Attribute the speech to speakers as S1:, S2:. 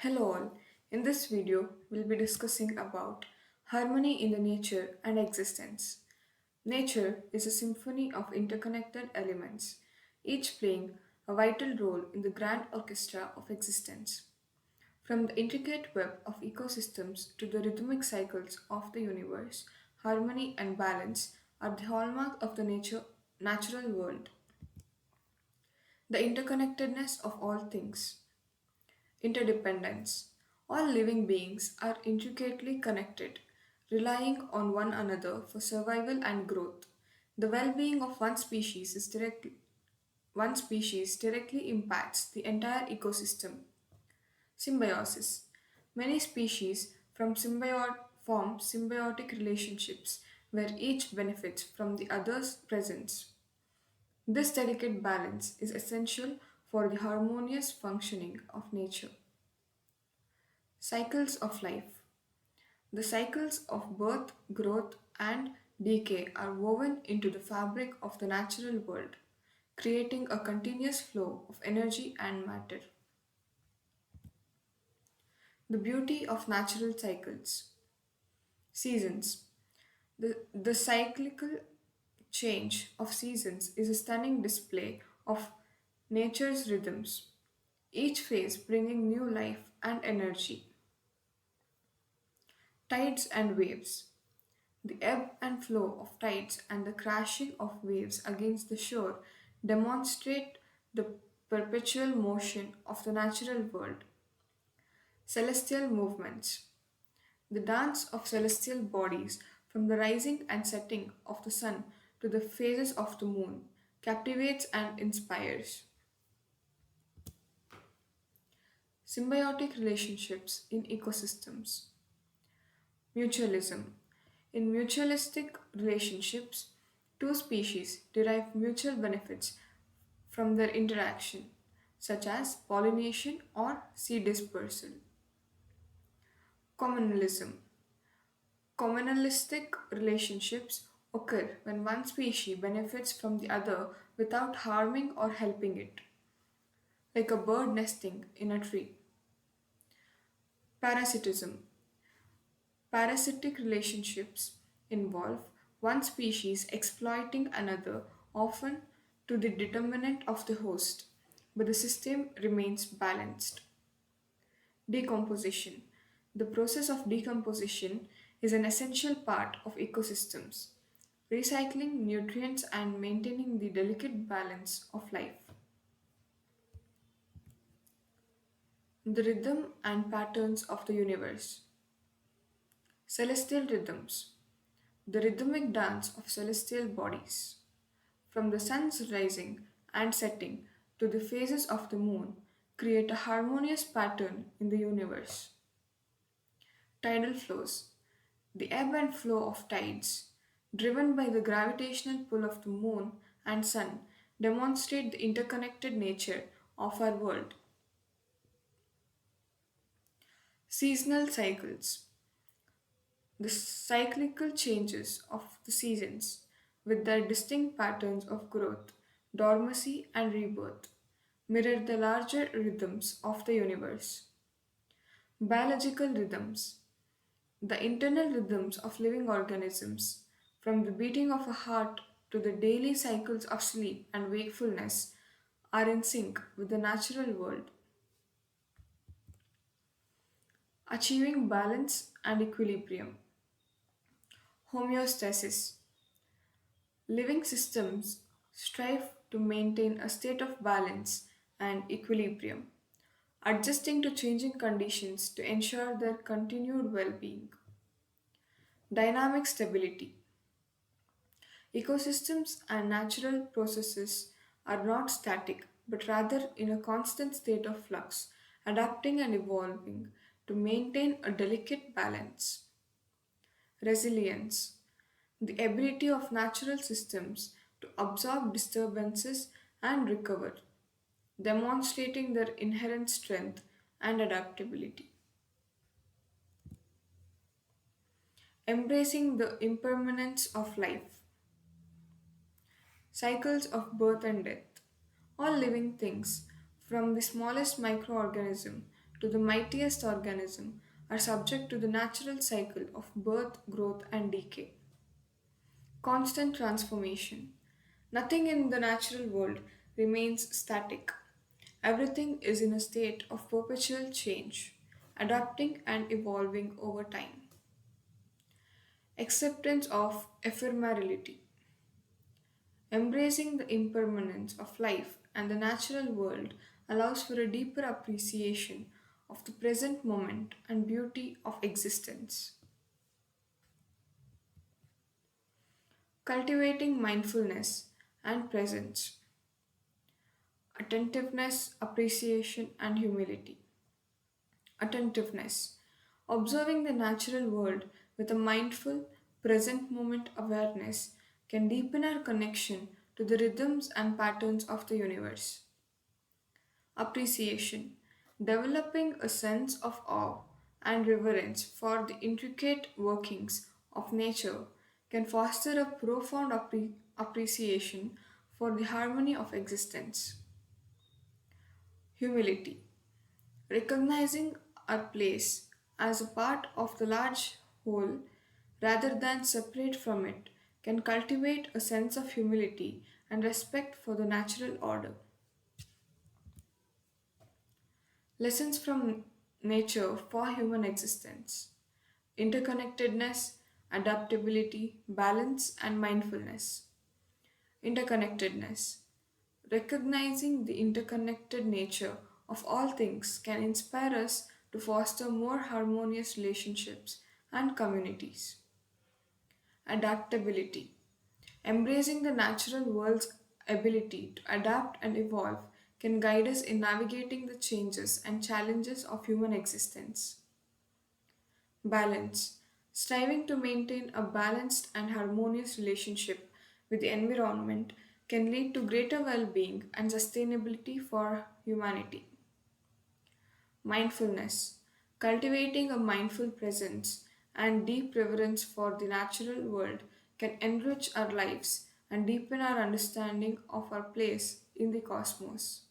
S1: Hello all. In this video, we'll be discussing about harmony in the nature and existence. Nature is a symphony of interconnected elements, each playing a vital role in the grand orchestra of existence. From the intricate web of ecosystems to the rhythmic cycles of the universe, harmony and balance are the hallmark of the natural world. The interconnectedness of all things. Interdependence. All living beings are intricately connected, relying on one another for survival and growth. The well-being of one species directly impacts the entire ecosystem. Symbiosis. Many species form symbiotic relationships where each benefits from the other's presence. This delicate balance is essential for the harmonious functioning of nature. Cycles of life. The cycles of birth, growth, and decay are woven into the fabric of the natural world, creating a continuous flow of energy and matter. The beauty of natural cycles. Seasons. The cyclical change of seasons is a stunning display of nature's rhythms, each phase bringing new life and energy. Tides and waves. The ebb and flow of tides and the crashing of waves against the shore demonstrate the perpetual motion of the natural world. Celestial movements. The dance of celestial bodies from the rising and setting of the sun to the phases of the moon captivates and inspires. Symbiotic relationships in ecosystems. Mutualism. In mutualistic relationships, two species derive mutual benefits from their interaction, such as pollination or seed dispersal. Communalism. Communalistic relationships occur when one species benefits from the other without harming or helping it, like a bird nesting in a tree. Parasitism. Parasitic relationships involve one species exploiting another, often to the detriment of the host, but the system remains balanced. Decomposition. The process of decomposition is an essential part of ecosystems, recycling nutrients and maintaining the delicate balance of life. The rhythm and patterns of the universe. Celestial rhythms. The rhythmic dance of celestial bodies. From the sun's rising and setting to the phases of the moon, create a harmonious pattern in the universe. Tidal flows. The ebb and flow of tides, driven by the gravitational pull of the moon and sun, demonstrate the interconnected nature of our world. Seasonal cycles. The cyclical changes of the seasons, with their distinct patterns of growth, dormancy, and rebirth, mirror the larger rhythms of the universe. Biological rhythms. The internal rhythms of living organisms, from the beating of a heart to the daily cycles of sleep and wakefulness, are in sync with the natural world, achieving balance and equilibrium. Homeostasis. Living systems strive to maintain a state of balance and equilibrium, adjusting to changing conditions to ensure their continued well being. Dynamic stability. Ecosystems and natural processes are not static, but rather in a constant state of flux, adapting and evolving to maintain a delicate balance. Resilience. The ability of natural systems to absorb disturbances and recover, demonstrating their inherent strength and adaptability. Embracing the impermanence of life. Cycles of birth and death. All living things, from the smallest microorganism to the mightiest organism, are subject to the natural cycle of birth, growth, and decay. Constant transformation. Nothing in the natural world remains static. Everything is in a state of perpetual change, adapting and evolving over time. Acceptance of ephemerality. Embracing the impermanence of life and the natural world allows for a deeper appreciation of the present moment and beauty of existence. Cultivating mindfulness and presence, attentiveness, appreciation, and humility. Attentiveness, observing the natural world with a mindful, present moment awareness can deepen our connection to the rhythms and patterns of the universe. Appreciation, developing a sense of awe and reverence for the intricate workings of nature can foster a profound appreciation for the harmony of existence. Humility, recognizing our place as a part of the large whole rather than separate from it can cultivate a sense of humility and respect for the natural order. Lessons from nature for human existence, interconnectedness, adaptability, balance, and mindfulness. Interconnectedness, recognizing the interconnected nature of all things can inspire us to foster more harmonious relationships and communities. Adaptability, embracing the natural world's ability to adapt and evolve can guide us in navigating the changes and challenges of human existence. Balance, striving to maintain a balanced and harmonious relationship with the environment can lead to greater well being and sustainability for humanity. Mindfulness, cultivating a mindful presence and deep reverence for the natural world can enrich our lives and deepen our understanding of our place in the cosmos.